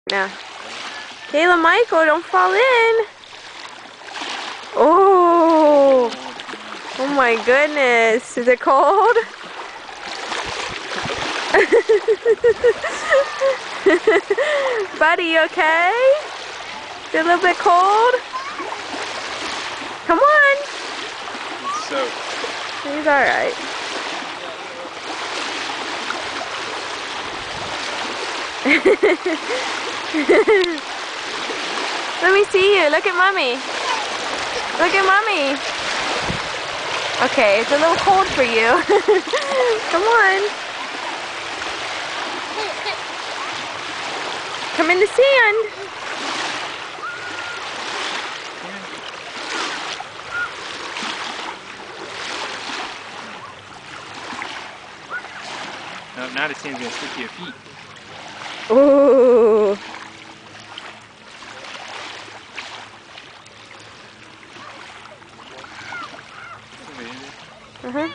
Now, Kayla, Michael, don't fall in. Oh, oh my goodness. Is it cold? Buddy, you okay? Is it a little bit cold? Come on. He's soaked. He's alright. Let me see you. Look at mommy. Look at mommy. Okay, it's a little cold for you. Come on. Come in the sand. No, now the sand's gonna stick to your feet. Ooh. Uh-huh.